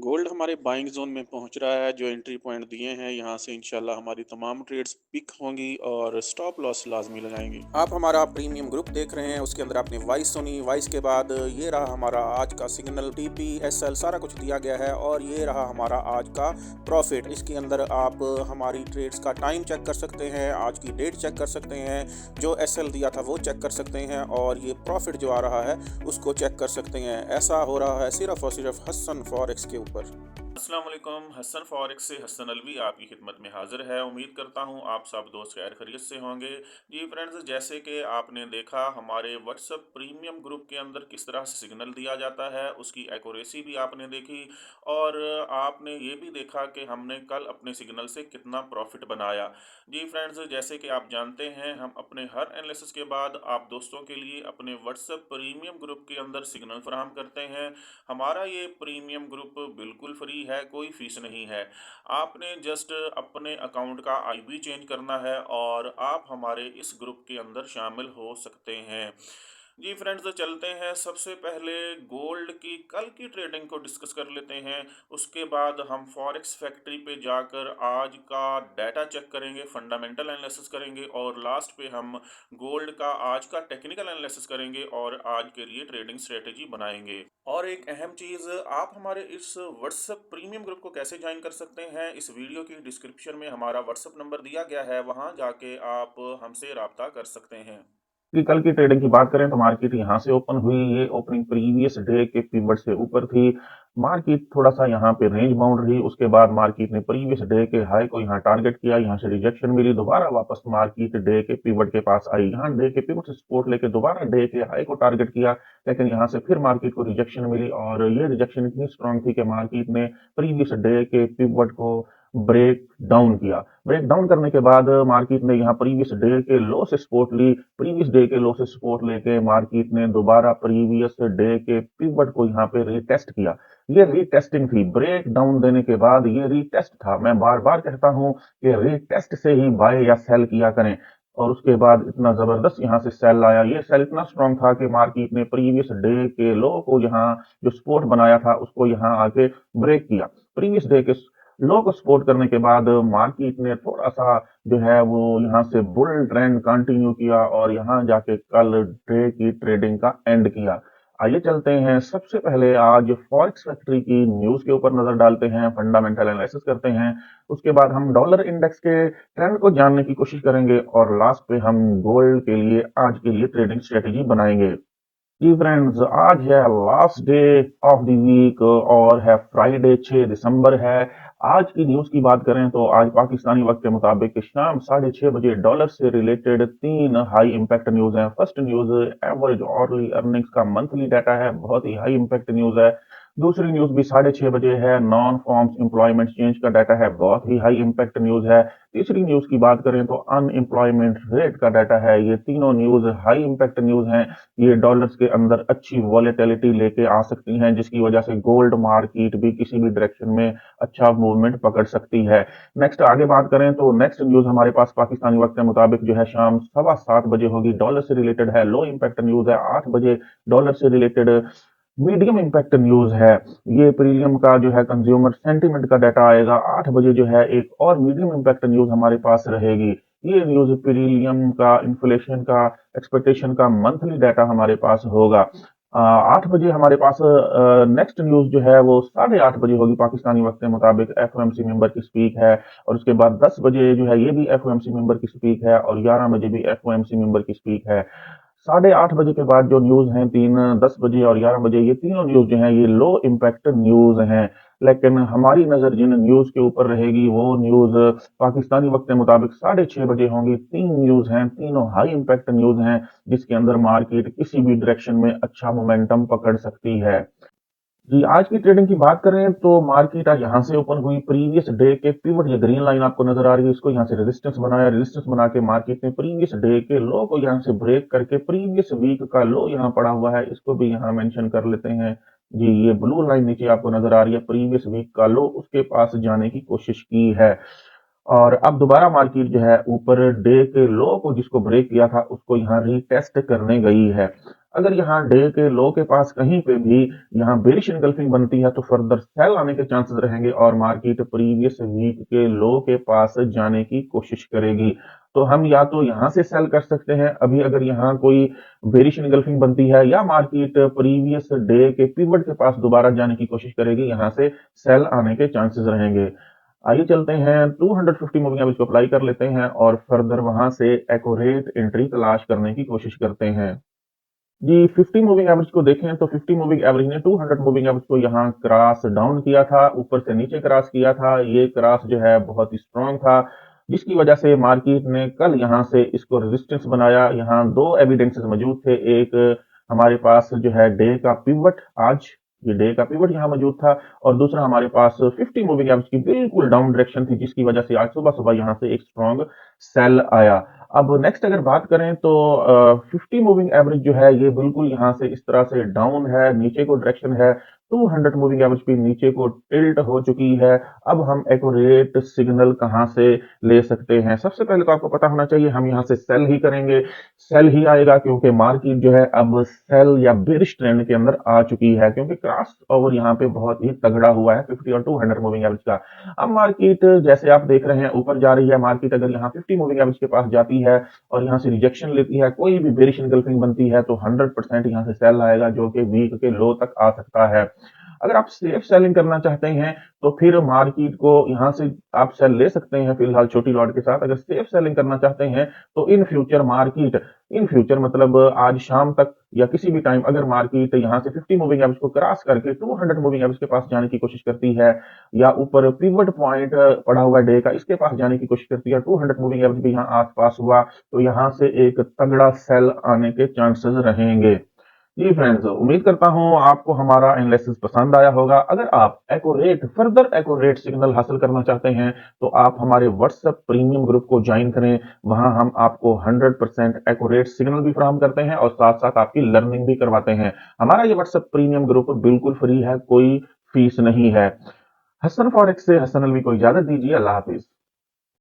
Gold हमारे buying zone में पहुँच रहा है, जो एंट्री पॉइंट दिए हैं, यहाँ से इंशाल्लाह हमारी तमाम ट्रेड्स पिक होंगी और स्टॉप लॉस लाज़मी लगाएँगे। आप हमारा प्रीमियम ग्रुप देख रहे हैं, उसके अंदर आपने वॉइस सुनी, वॉइस के बाद ये रहा हमारा आज का सिग्नल, टीपी, एसएल सारा कुछ दिया गया है और ये रहा हमारा आज का प्रॉफिट। इसके अंदर आप हमारी ट्रेड्स का टाइम चेक कर सकते हैं, आज की डेट चेक कर सकते हैं, जो एसएल दिया था वो चेक कर सकते हैं और ये प्रॉफिट जो आ रहा है उसको चेक कर सकते हैं। ऐसा हो रहा है सिर्फ और सिर्फ हसन फॉरेक्स के ऊपर। अस्सलाम वालेकुम, हसन फॉरेक्स से हसन अलवी आपकी खिदमत में हाजिर है। उम्मीद करता हूँ आप सब दोस्त खैर खैरियत से होंगे। जी फ्रेंड्स, जैसे कि आपने देखा हमारे व्हाट्सएप प्रीमियम ग्रुप के अंदर किस तरह से सिग्नल दिया जाता है, उसकी एक्यूरेसी भी आपने देखी और आपने ये भी देखा कि हमने कल अपने सिग्नल से कितना प्रॉफिट बनाया। जी फ्रेंड्स, जैसे कि आप जानते हैं हम अपने हर एनालिसिस के बाद आप दोस्तों के लिए अपने व्हाट्सएप प्रीमियम ग्रुप के अंदर सिग्नल फराहम करते हैं। हमारा ये प्रीमियम ग्रुप बिल्कुल फ्री है, कोई फीस नहीं है। आपने जस्ट अपने अकाउंट का आईबी चेंज करना है और आप हमारे इस ग्रुप के अंदर शामिल हो सकते हैं। जी फ्रेंड्स, तो चलते हैं सबसे पहले गोल्ड की कल की ट्रेडिंग को डिस्कस कर लेते हैं। उसके बाद हम फॉरेक्स फैक्ट्री पे जाकर आज का डाटा चेक करेंगे, फंडामेंटल एनालिसिस करेंगे और लास्ट पे हम गोल्ड का आज का टेक्निकल एनालिसिस करेंगे और आज के लिए ट्रेडिंग स्ट्रेटेजी बनाएंगे। और एक अहम चीज़, आप हमारे इस व्हाट्सएप प्रीमियम ग्रुप को कैसे ज्वाइन कर सकते हैं, इस वीडियो की डिस्क्रिप्शन में हमारा व्हाट्सएप नंबर दिया गया है, वहां जाके आप हमसे रब्ता कर सकते हैं। कि कल की ट्रेडिंग की बात करें तो मार्केट यहाँ से ओपन हुई। ये ओपनिंग प्रीवियस डे के पिवट से ऊपर थी। मार्केट थोड़ा सा यहाँ पे रेंज बाउंड रही। उसके बाद मार्केट ने प्रीवियस डे के हाई को यहाँ टारगेट किया, यहाँ से रिजेक्शन मिली, दोबारा वापस मार्केट डे के पिवट के पास आई, यहाँ डे के पिवट से सपोर्ट लेके दोबारा डे के हाई को टारगेट किया, लेकिन यहाँ से फिर मार्केट को रिजेक्शन मिली और ये रिजेक्शन इतनी स्ट्रांग थी कि मार्केट ने प्रीवियस डे के पिवट को ब्रेक डाउन किया। ब्रेक डाउन करने के बाद मार्केट ने यहाँ प्रीवियस डे के लो से सपोर्ट ली। प्रीवियस डे के लो से सपोर्ट लेके मार्केट ने दोबारा प्रीवियस डे के पिवट को यहाँ पे रीटेस्ट किया। ये रीटेस्टिंग थी, ब्रेक डाउन देने के बाद ये रीटेस्ट था। मैं बार बार कहता हूं कि रीटेस्ट से ही बाय या सेल किया करें। और उसके बाद इतना जबरदस्त यहाँ से सेल आया। ये सेल इतना स्ट्रांग था कि मार्केट ने प्रीवियस डे के लो को यहाँ जो सपोर्ट बनाया था उसको यहाँ आके ब्रेक किया। प्रीवियस डे के लो को सपोर्ट करने के बाद मार्केट ने थोड़ा सा जो है वो यहाँ से बुल ट्रेंड कंटिन्यू किया और यहाँ जाके कल डे की ट्रेडिंग का एंड किया। आइए चलते हैं, सबसे पहले आज फॉरेक्स फैक्ट्री की न्यूज के ऊपर नजर डालते हैं, फंडामेंटल एनालिसिस करते हैं। उसके बाद हम डॉलर इंडेक्स के ट्रेंड को जानने की कोशिश करेंगे और लास्ट पे हम गोल्ड के लिए आज के लिए ट्रेडिंग स्ट्रेटेजी बनाएंगे। जी फ्रेंड्स, आज है last day of the week और है फ्राइडे, 6 दिसंबर है। आज की न्यूज की बात करें तो आज पाकिस्तानी वक्त के मुताबिक शाम 6:30 बजे डॉलर से रिलेटेड 3 हाई इंपैक्ट न्यूज हैं। First news average hourly earnings का मंथली डाटा है, बहुत ही हाई इंपैक्ट न्यूज है। दूसरी न्यूज भी 6:30 बजे है, नॉन फॉर्म्स एम्प्लॉयमेंट चेंज का डाटा है, बहुत ही हाई इंपैक्ट न्यूज है। तीसरी न्यूज की बात करें तो अनएम्प्लॉयमेंट रेट का डाटा है। ये तीनों न्यूज हाई इंपैक्ट न्यूज हैं। ये डॉलर्स के अंदर अच्छी वॉलेटिलिटी लेके आ सकती हैं, जिसकी वजह से गोल्ड मार्केट भी किसी भी डायरेक्शन में अच्छा मूवमेंट पकड़ सकती है। नेक्स्ट आगे बात करें तो नेक्स्ट न्यूज हमारे पास पाकिस्तानी वक्त के मुताबिक जो है शाम 7:15 बजे होगी, डॉलर से रिलेटेड है, लो इंपैक्ट न्यूज है। 8 बजे डॉलर से रिलेटेड मीडियम इंपैक्ट न्यूज है। ये प्रीमियम का जो है कंज्यूमर सेंटीमेंट का डाटा आएगा। 8 बजे जो है एक और मीडियम इंपैक्ट न्यूज हमारे पास रहेगी। ये न्यूज प्रीमियम का इन्फ्लेशन का एक्सपेक्टेशन का मंथली डाटा हमारे पास होगा। 8 बजे हमारे पास नेक्स्ट न्यूज जो है वो 8:30 बजे होगी पाकिस्तानी वक्त के मुताबिक, एफओएमसी मेंबर की स्पीक है। और उसके बाद 10 बजे जो है ये भी एफओएमसी मेंबर की स्पीक है और 11 बजे भी एफओएमसी मेंबर की स्पीक है। 8:30 बजे के बाद जो न्यूज हैं तीन, 10 बजे और 11 बजे, ये तीनों न्यूज जो हैं ये लो इम्पैक्ट न्यूज हैं। लेकिन हमारी नजर जिन न्यूज के ऊपर रहेगी वो न्यूज पाकिस्तानी वक्त के मुताबिक 6:30 बजे होंगी। तीन न्यूज हैं, तीनों हाई इम्पैक्ट न्यूज हैं, जिसके अंदर मार्केट किसी भी डायरेक्शन में अच्छा मोमेंटम पकड़ सकती है। जी, आज की ट्रेडिंग की बात करें तो मार्केट आज यहाँ से ओपन हुई। प्रीवियस डे के पिवट, ये ग्रीन लाइन आपको नजर आ रही है, इसको यहाँ से रेजिस्टेंस बनाया। रेजिस्टेंस बना के मार्केट ने प्रीवियस डे के लो को यहाँ से ब्रेक करके प्रीवियस वीक का लो यहाँ पड़ा हुआ है, इसको भी यहाँ मेंशन कर लेते हैं। जी, ये ब्लू लाइन नीचे आपको नजर आ रही है, प्रीवियस वीक का लो, उसके पास जाने की कोशिश की है। और अब दोबारा मार्केट जो है ऊपर डे के लो को जिसको ब्रेक किया था उसको यहाँ रीटेस्ट करने गई है। अगर यहाँ डे के लो के पास कहीं पे भी यहाँ बेरिश इनगल्फिंग बनती है तो फर्दर सेल आने के चांसेस रहेंगे और मार्केट प्रीवियस वीक के लो के पास जाने की कोशिश करेगी। तो हम या तो यहाँ से सेल कर सकते हैं अभी अगर यहाँ कोई बेरिश इनगल्फिंग बनती है, या मार्केट प्रीवियस डे के पिवट के पास दोबारा जाने की कोशिश करेगी, यहाँ से सेल आने के चांसेस रहेंगे। आइए चलते हैं 250 मूविंग एवरेज को अप्लाई कर लेते हैं और फर्दर वहां से एक्यूरेट एंट्री तलाश करने की कोशिश करते हैं। जी 50 मूविंग एवरेज को देखें तो 50 मूविंग एवरेज ने 200 मूविंग एवरेज को यहाँ क्रॉस डाउन किया था, ऊपर से नीचे क्रॉस किया था। ये क्रॉस जो है बहुत ही स्ट्रांग था, जिसकी वजह से मार्केट ने कल यहाँ से इसको रेजिस्टेंस बनाया। यहाँ दो एविडेंसेस मौजूद थे, एक हमारे पास जो है डे का पिवट, आज ये डे का पिवट यहाँ मौजूद था, और दूसरा हमारे पास 50 मूविंग एवरेज की बिल्कुल डाउन डायरेक्शन थी, जिसकी वजह से आज सुबह सुबह यहाँ से एक स्ट्रॉन्ग सेल आया। अब नेक्स्ट अगर बात करें तो 50 मूविंग एवरेज जो है ये बिल्कुल यहाँ से इस तरह से डाउन है, नीचे को डायरेक्शन है। 200 मूविंग एवरेज भी नीचे को टिल्ट हो चुकी है। अब हम एक्यूरेट सिग्नल कहां से ले सकते हैं? सबसे पहले तो आपको पता होना चाहिए हम यहाँ से सेल ही करेंगे, सेल ही आएगा, क्योंकि मार्केट जो है अब सेल या बेरिश ट्रेंड के अंदर आ चुकी है, क्योंकि क्रॉस ओवर यहाँ पे बहुत ही तगड़ा हुआ है 50 और 200 मूविंग एवरेज का। अब मार्केट जैसे आप देख रहे हैं ऊपर जा रही है। मार्केट अगर यहाँ 50 मूविंग एवरेज के पास जाती है और यहाँ से रिजेक्शन लेती है, कोई भी बेरिश इनगल्फिंग बनती है, तो 100% यहाँ से सेल आएगा, जो कि वीक के लो तक आ सकता है। अगर आप सेफ सेलिंग करना चाहते हैं तो फिर मार्केट को यहाँ से आप सेल ले सकते हैं फिलहाल छोटी लॉट के साथ। अगर सेफ सेलिंग करना चाहते हैं तो in future market, in future मतलब आज शाम तक या किसी भी टाइम अगर मार्केट यहाँ से 50 मूविंग एवरेज को क्रॉस करके 200 मूविंग एवरेज के पास जाने की कोशिश करती है, या ऊपर पिवट पॉइंट पड़ा हुआ डे का इसके पास जाने की कोशिश करती है, 200 मूविंग एवरेज भी यहाँ आसपास हुआ, तो यहाँ से एक तगड़ा सेल आने के चांसेस रहेंगे। जी फ्रेंड्स, उम्मीद करता हूं आपको हमारा एनालिसिस पसंद आया होगा। अगर आप फर्दर एक्यूरेट सिग्नल हासिल करना चाहते हैं तो आप हमारे व्हाट्सएप प्रीमियम ग्रुप को ज्वाइन करें। वहां हम आपको 100% एक्यूरेट सिग्नल भी फराहम करते हैं और साथ साथ आपकी लर्निंग भी करवाते हैं। हमारा ये व्हाट्सएप प्रीमियम ग्रुप बिल्कुल फ्री है, कोई फीस नहीं है। हसन फॉरेक्स से हसन अलवी को इजाजत दीजिए। अल्लाह हाफिज।